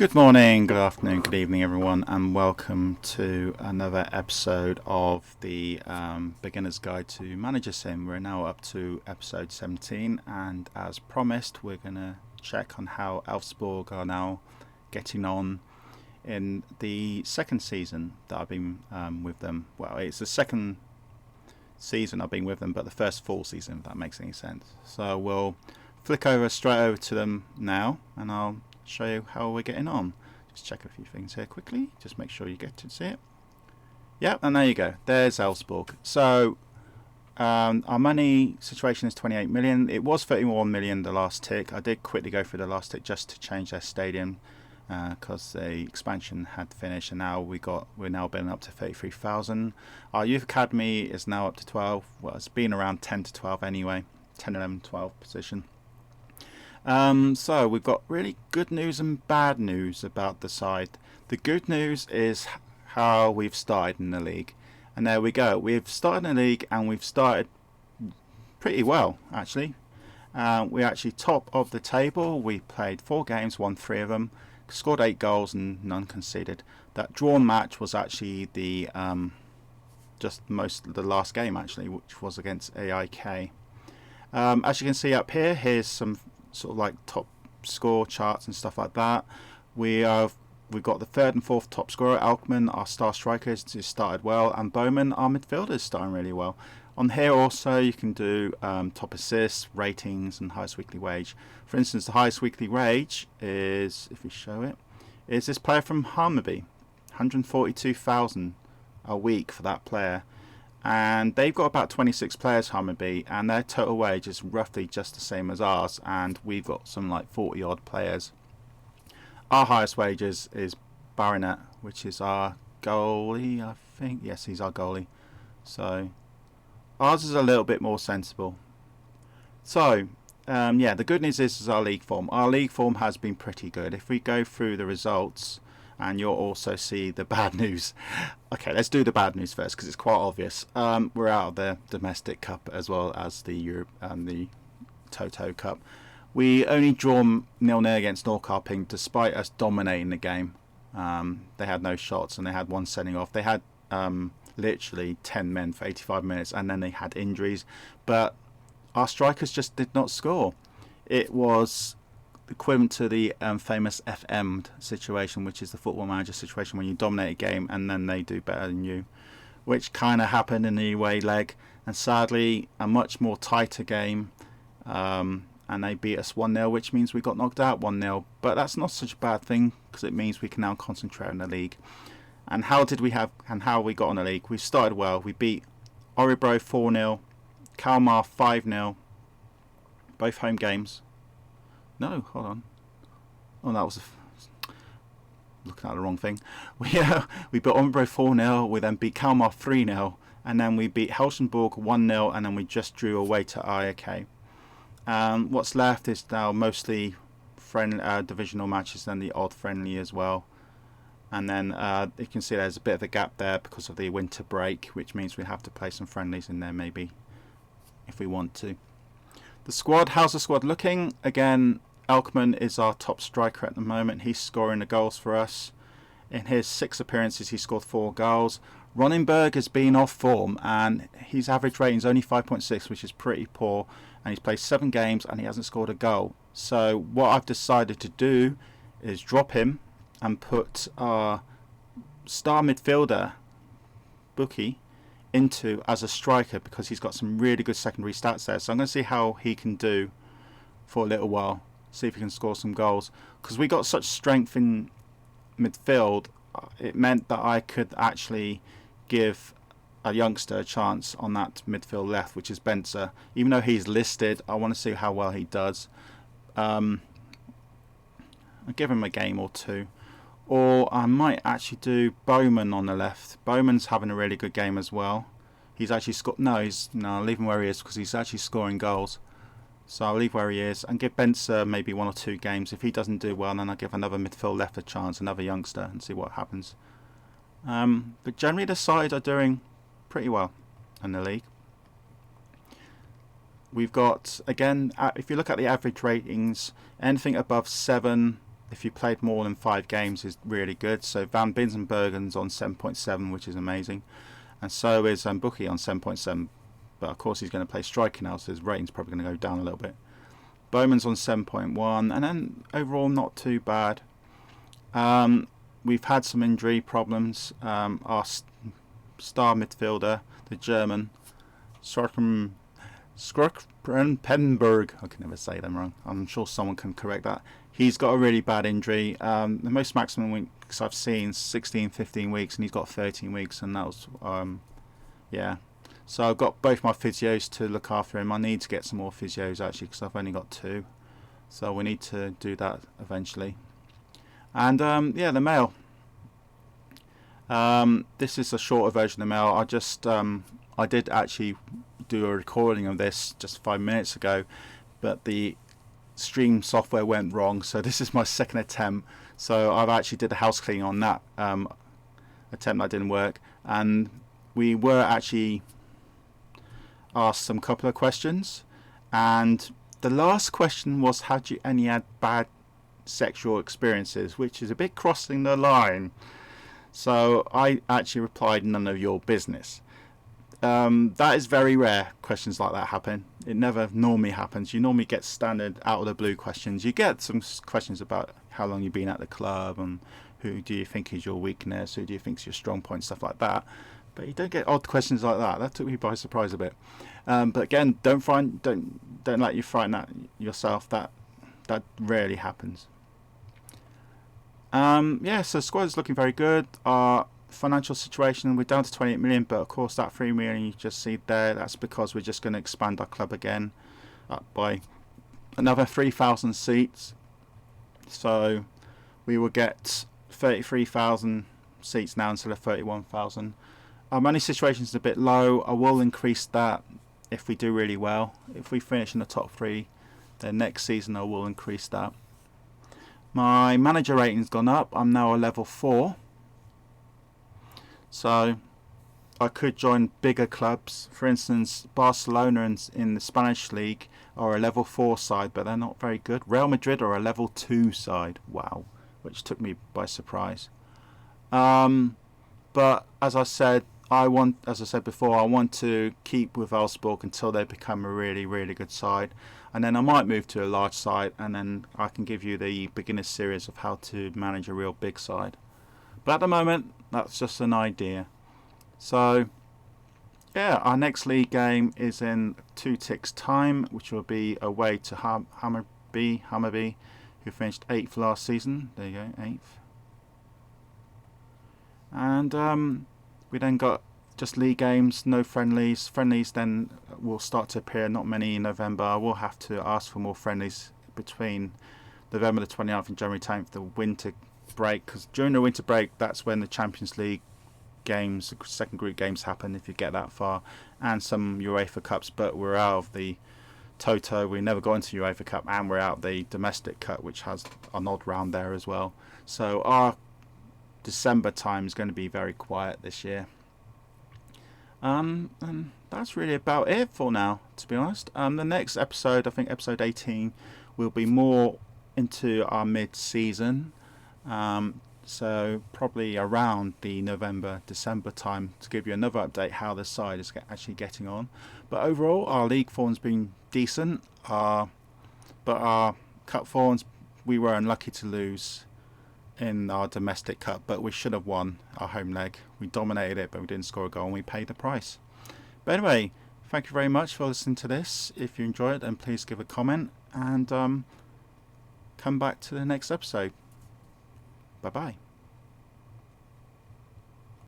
Good morning, good afternoon, good evening, everyone, and welcome to another episode of the Beginner's Guide to Managersim. We're now up to episode 17, and as promised, we're going to check on how Elfsborg are now getting on in the second season that I've been with them. Well, it's the second season I've been with them, but the first full season, if that makes any sense. So we'll flick straight over to them now, and I'll show you how we're getting on. Just check a few things here quickly, just make sure you get to see it. Yep, and there you go, there's Elfsborg. So our money situation is 28 million. It was 31 million the last tick. I did quickly go through the last tick just to change their stadium because the expansion had finished, and now we're now building up to 33,000. Our youth academy is now up to 12. Well, it's been around 10 to 12 anyway, 10, 11, 12 position. So we've got really good news and bad news about the side. The good news is how we've started in the league, and there we go. We've started in the league and we've started pretty well, actually. We're actually top of the table. We played 4 games, won 3 of them, scored 8 goals and none conceded. That drawn match was actually the last game actually, which was against AIK. As you can see up here, here's some sort of like top score charts and stuff like that. We've got the 3rd and 4th top scorer. Alkman, our star striker, has started well, and Bowman, our midfielder, is starting really well. On here also you can do top assists, ratings, and highest weekly wage. For instance, the highest weekly wage is, if we show it, is this player from Hammarby, 142,000 a week for that player. And they've got about 26 players, Hammarby, and their total wage is roughly just the same as ours, and we've got some like 40 odd players. Our highest wages is Baronet, which is our goalie, I think. Yes, he's our goalie. So ours is a little bit more sensible. So yeah, the good news is our league form. Our league form has been pretty good. If we go through the results, and you'll also see the bad news. Okay, let's do the bad news first because it's quite obvious. We're out of the domestic cup as well as the Toto Cup. We only draw 0-0 against Norrköping despite us dominating the game. They had no shots and they had one sending off. They had literally 10 men for 85 minutes and then they had injuries. But our strikers just did not score. It was equivalent to the famous FM situation, which is the football manager situation when you dominate a game and then they do better than you, which kind of happened in the away leg, and sadly a much more tighter game, and they beat us 1-0, which means we got knocked out 1-0, but that's not such a bad thing because it means we can now concentrate on the league. And how we got on the league? We started well. We beat Örebro 4-0, Kalmar 5-0, both home games. No, hold on. Oh, that was looking at the wrong thing. We beat Örebro 4-0. We then beat Kalmar 3-0, and then we beat Helsingborg 1-0, and then we just drew away to AIK. What's left is now mostly divisional matches and the odd friendly as well. And then you can see there's a bit of a gap there because of the winter break, which means we have to play some friendlies in there maybe if we want to. The squad, how's the squad looking? Again, Elkman is our top striker at the moment. He's scoring the goals for us. In his 6 appearances, he scored 4 goals. Ronenberg has been off form, and his average rating is only 5.6, which is pretty poor. And he's played 7 games, and he hasn't scored a goal. So what I've decided to do is drop him and put our star midfielder, Buki, into as a striker because he's got some really good secondary stats there. So I'm going to see how he can do for a little while, see if he can score some goals, because we got such strength in midfield. It meant that I could actually give a youngster a chance on that midfield left, which is Benzer. Even though he's listed, I want to see how well he does. I'll give him a game or 2. Or I might actually do Bowman on the left. Bowman's having a really good game as well. He's actually scored. No, I'll leave him where he is because he's actually scoring goals. So I'll leave where he is and give Benzer maybe 1 or 2 games. If he doesn't do well, then I'll give another midfield left a chance, another youngster, and see what happens. But generally the side are doing pretty well in the league. We've got, again, if you look at the average ratings, anything above 7 if you played more than 5 games is really good. So Van Binsenbergen's on 7.7, which is amazing, and so is Buki on 7.7. But of course he's going to play striker now, so his rating's probably going to go down a little bit. Bowman's on 7.1, and then overall not too bad. We've had some injury problems. Our star midfielder, the German, Penberg, I can never say them wrong. I'm sure someone can correct that. He's got a really bad injury. The most maximum weeks I've seen is 16, 15 weeks, and he's got 13 weeks, and that was, yeah. So I've got both my physios to look after him. I need to get some more physios actually, because I've only got 2. So we need to do that eventually. And yeah, the mail. This is a shorter version of the mail. I did actually do a recording of this just 5 minutes ago, but the stream software went wrong, so this is my second attempt. So I've actually did a house cleaning on that attempt that didn't work, and we were actually asked some couple of questions, and the last question was, had you any had bad sexual experiences, which is a bit crossing the line. So I actually replied, none of your business. That is very rare. Questions like that happen. It never normally happens. You normally get standard out of the blue questions. You get some questions about how long you've been at the club and who do you think is your weakness, who do you think is your strong point, stuff like that. But you don't get odd questions like that. That took me by surprise a bit. But again, don't let you frighten that yourself. That rarely happens. Yeah, so squad is looking very good. Our financial situation, we're down to 28 million, but of course that 3 million you just see there, that's because we're just going to expand our club again up by another 3,000 seats. So we will get 33,000 seats now instead of 31,000. Our money situation is a bit low. I will increase that if we do really well. If we finish in the top 3, then next season I will increase that. My manager rating's gone up. I'm now a level 4. So I could join bigger clubs. For instance, Barcelona in the Spanish league are a level 4 side, but they're not very good. Real Madrid are a level 2 side. Wow, which took me by surprise. But as I said before, I want to keep with Elfsborg until they become a really, really good side. And then I might move to a large side, and then I can give you the beginner series of how to manage a real big side. But at the moment, that's just an idea. So, yeah, our next league game is in 2 ticks' time, which will be away to Hammarby, who finished 8th last season. There you go, 8th. And we then got just league games, no friendlies. Friendlies then will start to appear, not many in November. I will have to ask for more friendlies between November the 29th and January 10th, the winter break, because during the winter break that's when the Champions League games, the second group games happen, if you get that far, and some UEFA Cups, but we're out of the Toto, we never got into UEFA Cup, and we're out of the domestic cup, which has an odd round there as well. So our December time is going to be very quiet this year. And that's really about it for now, to be honest. The next episode, I think episode 18, will be more into our mid-season. So probably around the November, December time to give you another update how the side is actually getting on. But overall, our league form's been decent. But our cup forms, we were unlucky to lose in our domestic cup, but we should have won our home leg. We dominated it, but we didn't score a goal, and we paid the price. But anyway, thank you very much for listening to this. If you enjoyed it, then please give a comment, and come back to the next episode. Bye bye.